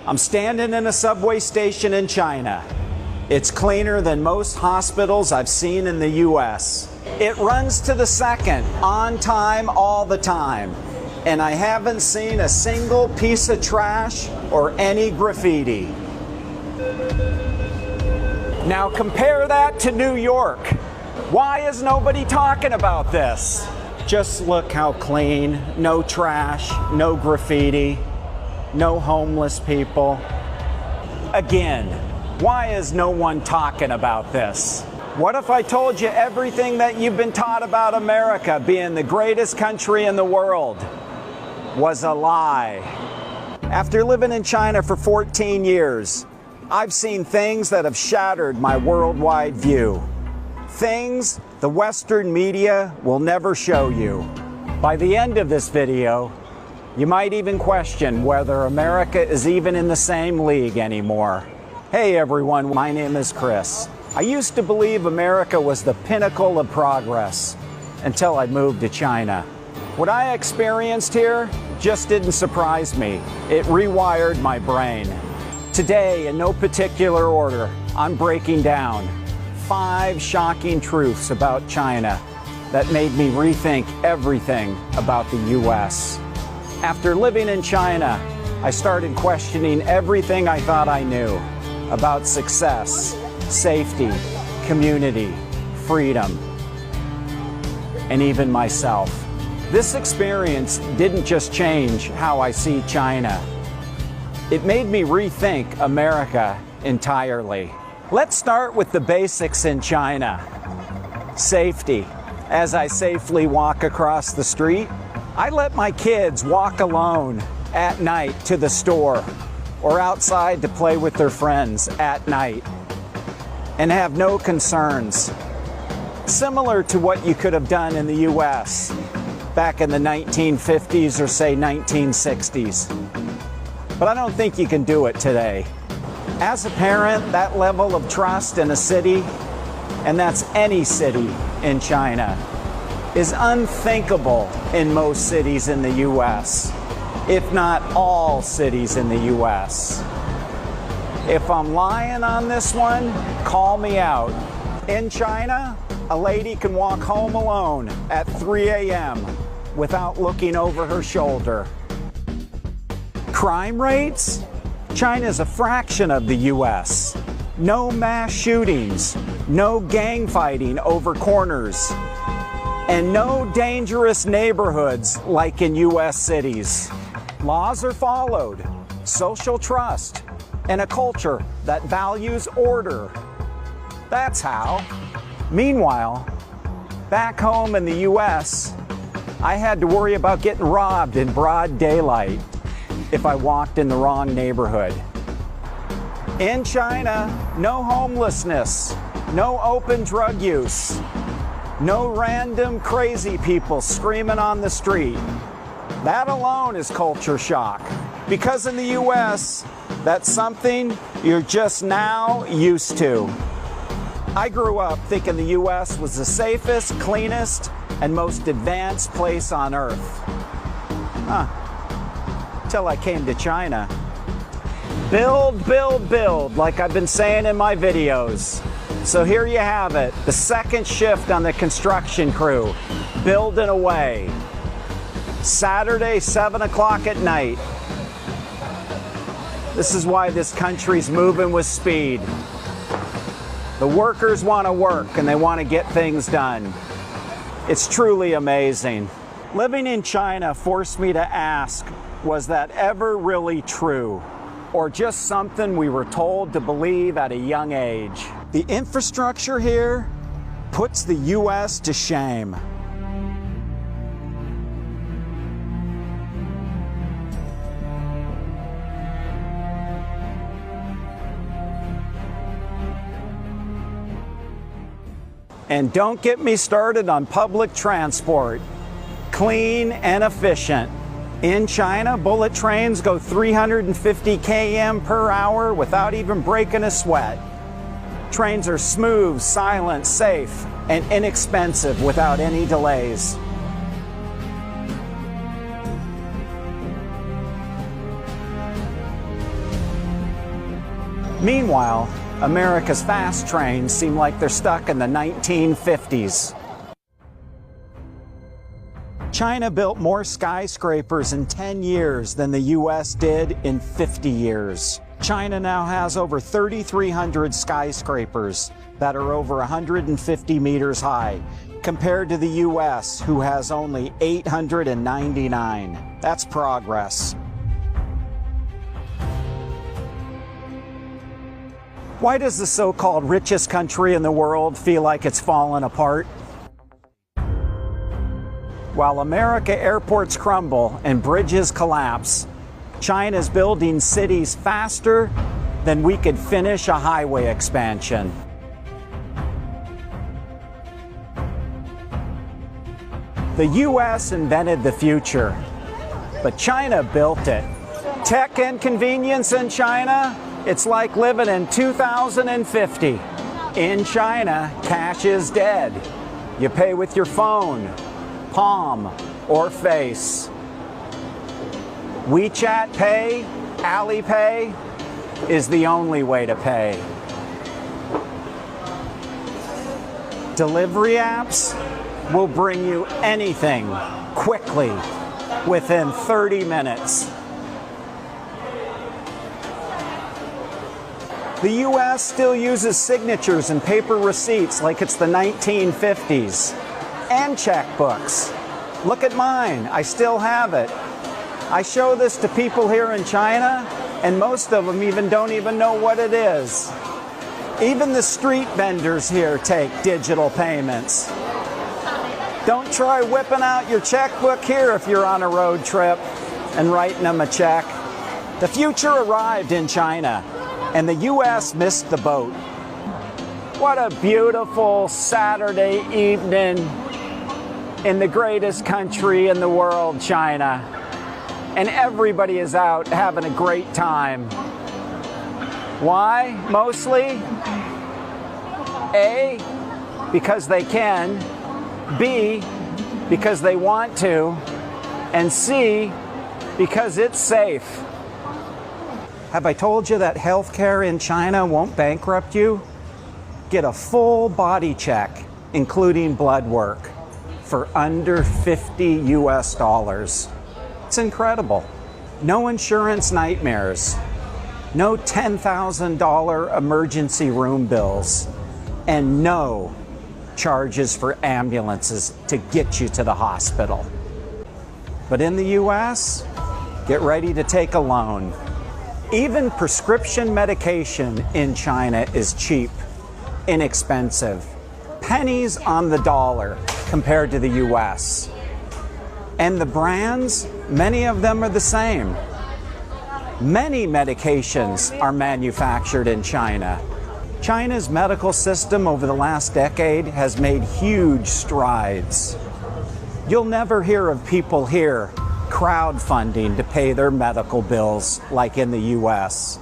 I'm standing in a subway station in China. It's cleaner than most hospitals I've seen in the US. It runs to the second, on time, all the time. And I haven't seen a single piece of trash or any graffiti. Now compare that to New York. Why is nobody talking about this? Just look how clean, no trash, no graffiti, no homeless people. Again, why is no one talking about this? What if I told you everything that you've been taught about America being the greatest country in the world was a lie? After living in China for 14 years, I've seen things that have shattered my worldwide view. Things the Western media will never show you. By the end of this video, you might even question whether America is even in the same league anymore. Hey everyone, my name is Chris. I used to believe America was the pinnacle of progress until I moved to China. What I experienced here just didn't surprise me. It rewired my brain. Today, in no particular order, I'm breaking down 5 shocking truths about China that made me rethink everything about the US. After living in China, I started questioning everything I thought I knew about success, safety, community, freedom, and even myself. This experience didn't just change how I see China. It made me rethink America entirely. Let's start with the basics in China. Safety. As I safely walk across the street, I let my kids walk alone at night to the store or outside to play with their friends at night and have no concerns. Similar to what you could have done in the US back in the 1950s or say 1960s. But I don't think you can do it today. As a parent, that level of trust in a city, and that's any city in China, is unthinkable in most cities in the US, if not all cities in the US. If I'm lying on this one, call me out. In China, a lady can walk home alone at 3 a.m. without looking over her shoulder. Crime rates? China's a fraction of the US. No mass shootings, no gang fighting over corners, and no dangerous neighborhoods like in US cities. Laws are followed, social trust, and a culture that values order. That's how. Meanwhile, back home in the US, I had to worry about getting robbed in broad daylight if I walked in the wrong neighborhood. In China, no homelessness, no open drug use, no random crazy people screaming on the street. That alone is culture shock. Because in the US, that's something you're just now used to. I grew up thinking the US was the safest, cleanest, and most advanced place on earth. Till I came to China. Build, build, build, like I've been saying in my videos. So here you have it, the second shift on the construction crew, building away. Saturday, 7 o'clock at night. This is why this country's moving with speed. The workers want to work and they want to get things done. It's truly amazing. Living in China forced me to ask, was that ever really true? Or just something we were told to believe at a young age? The infrastructure here puts the US to shame. And don't get me started on public transport. Clean and efficient. In China, bullet trains go 350 km per hour without even breaking a sweat. Trains are smooth, silent, safe, and inexpensive without any delays. Meanwhile, America's fast trains seem like they're stuck in the 1950s. China built more skyscrapers in 10 years than the U.S. did in 50 years. China now has over 3,300 skyscrapers that are over 150 meters high, compared to the U.S., who has only 899. That's progress. Why does the so-called richest country in the world feel like it's fallen apart? While America airports crumble and bridges collapse, China's building cities faster than we could finish a highway expansion. The U.S. invented the future, but China built it. Tech and convenience in China, it's like living in 2050. In China, cash is dead. You pay with your phone, palm, or face. WeChat Pay, Alipay is the only way to pay. Delivery apps will bring you anything quickly within 30 minutes. The U.S. still uses signatures and paper receipts like it's the 1950s, and checkbooks. Look at mine, I still have it. I show this to people here in China, and most of them don't even know what it is. Even the street vendors here take digital payments. Don't try whipping out your checkbook here if you're on a road trip and writing them a check. The future arrived in China, and the U.S. missed the boat. What a beautiful Saturday evening in the greatest country in the world, China. And everybody is out having a great time. Why, mostly? A, because they can. B, because they want to. And C, because it's safe. Have I told you that healthcare in China won't bankrupt you? Get a full body check, including blood work, for under $50 US. It's incredible. No insurance nightmares. No $10,000 emergency room bills. And no charges for ambulances to get you to the hospital. But in the US, get ready to take a loan. Even prescription medication in China is cheap, inexpensive, pennies on the dollar compared to the US. And the brands, many of them are the same. Many medications are manufactured in China. China's medical system over the last decade has made huge strides. You'll never hear of people here crowdfunding to pay their medical bills like in the U.S.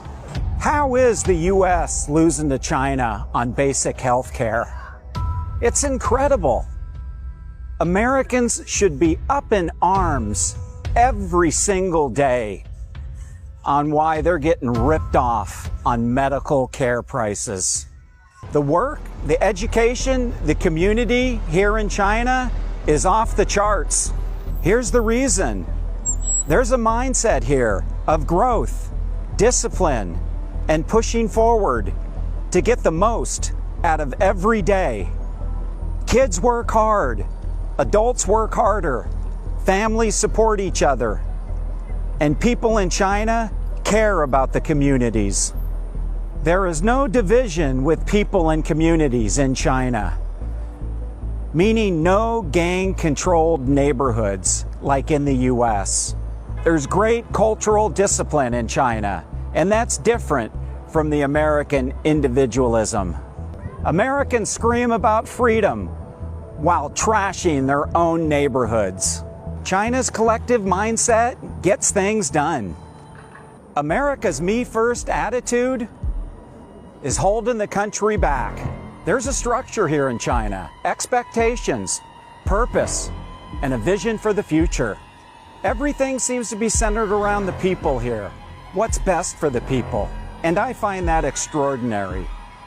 How is the U.S. losing to China on basic health care? It's incredible. Americans should be up in arms every single day on why they're getting ripped off on medical care prices. The work, the education, the community here in China is off the charts. Here's the reason. There's a mindset here of growth, discipline, and pushing forward to get the most out of every day. Kids work hard, adults work harder, families support each other, and people in China care about the communities. There is no division with people and communities in China, meaning no gang-controlled neighborhoods like in the U.S. There's great cultural discipline in China, and that's different from the American individualism. Americans scream about freedom while trashing their own neighborhoods. China's collective mindset gets things done. America's me-first attitude is holding the country back. There's a structure here in China, expectations, purpose, and a vision for the future. Everything seems to be centered around the people here. What's best for the people? And I find that extraordinary,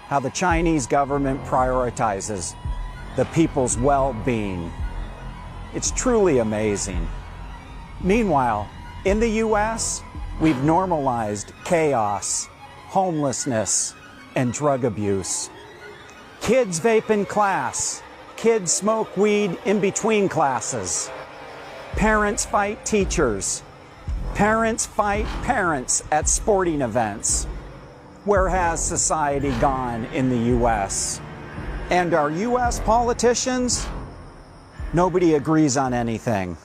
how the Chinese government prioritizes the people's well-being. It's truly amazing. Meanwhile, in the US, we've normalized chaos, homelessness, and drug abuse. Kids vape in class. Kids smoke weed in between classes. Parents fight teachers. Parents fight parents at sporting events. Where has society gone in the US? And our US politicians? Nobody agrees on anything.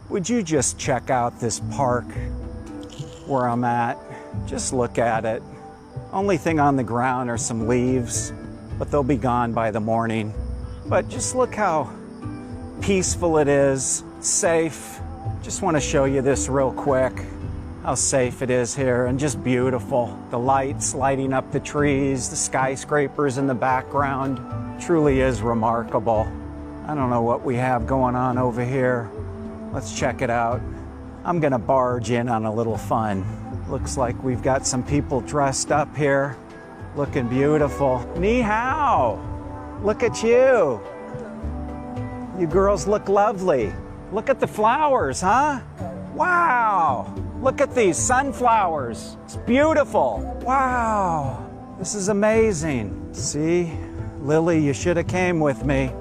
Would you just check out this park where I'm at? Just look at it. Only thing on the ground are some leaves, but they'll be gone by the morning. But just look how peaceful it is, safe. Just want to show you this real quick, how safe it is here, and just beautiful. The lights lighting up the trees, the skyscrapers in the background. Truly is remarkable. I don't know what we have going on over here. Let's check it out. I'm gonna barge in on a little fun. Looks like we've got some people dressed up here, looking beautiful. Ni hao! Look at you. You girls look lovely. Look at the flowers, huh? Wow! Look at these sunflowers. It's beautiful. Wow! This is amazing. See? Lily, you should have came with me.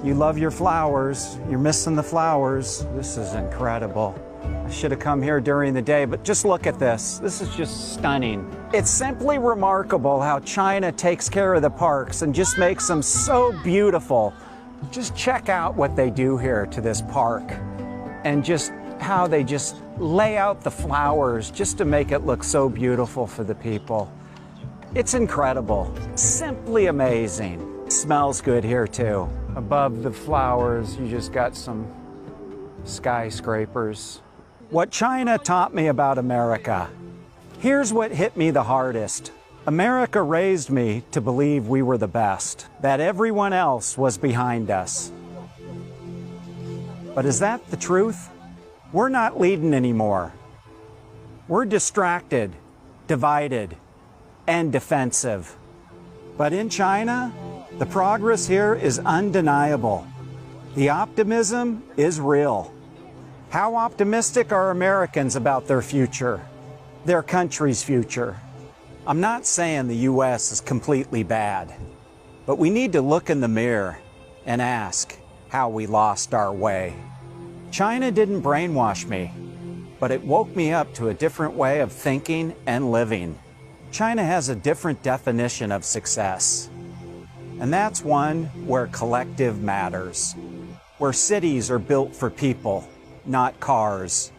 You love your flowers. You're missing the flowers. This is incredible. I should have come here during the day, but just look at this. This is just stunning. It's simply remarkable how China takes care of the parks and just makes them so beautiful. Just check out what they do here to this park and just how they just lay out the flowers just to make it look so beautiful for the people. It's incredible. Simply amazing. It smells good here too. Above the flowers, you just got some skyscrapers. What China taught me about America. Here's what hit me the hardest. America raised me to believe we were the best, that everyone else was behind us. But is that the truth? We're not leading anymore. We're distracted, divided, and defensive. But in China, the progress here is undeniable. The optimism is real. How optimistic are Americans about their future, their country's future? I'm not saying the U.S. is completely bad, but we need to look in the mirror and ask how we lost our way. China didn't brainwash me, but it woke me up to a different way of thinking and living. China has a different definition of success, and that's one where collective matters, where cities are built for people, not cars,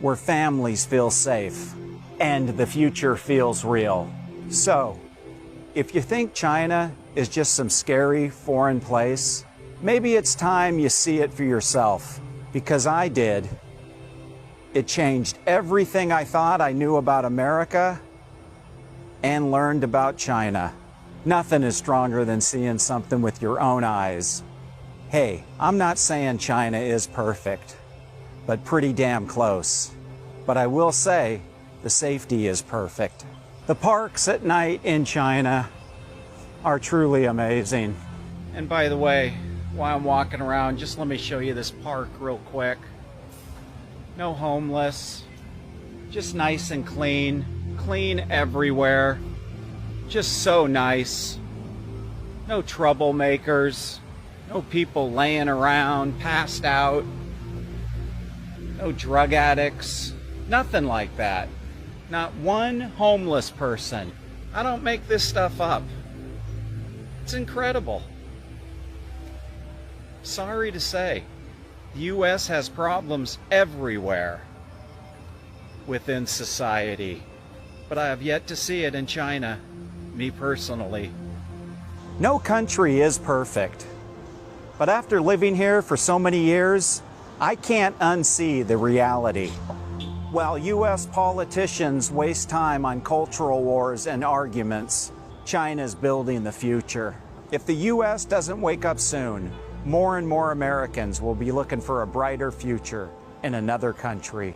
where families feel safe, and the future feels real. So, if you think China is just some scary foreign place, maybe it's time you see it for yourself, because I did. It changed everything I thought I knew about America and learned about China. Nothing is stronger than seeing something with your own eyes. Hey, I'm not saying China is perfect, but pretty damn close. But I will say, the safety is perfect. The parks at night in China are truly amazing. And by the way, while I'm walking around, just let me show you this park real quick. No homeless, just nice and clean. Clean everywhere. Just so nice. No troublemakers. No people laying around, passed out. No drug addicts. Nothing like that. Not one homeless person. I don't make this stuff up. It's incredible. Sorry to say, the U.S. has problems everywhere within society, but I have yet to see it in China, me personally. No country is perfect, but after living here for so many years, I can't unsee the reality. While U.S. politicians waste time on cultural wars and arguments, China's building the future. If the U.S. doesn't wake up soon, more and more Americans will be looking for a brighter future in another country.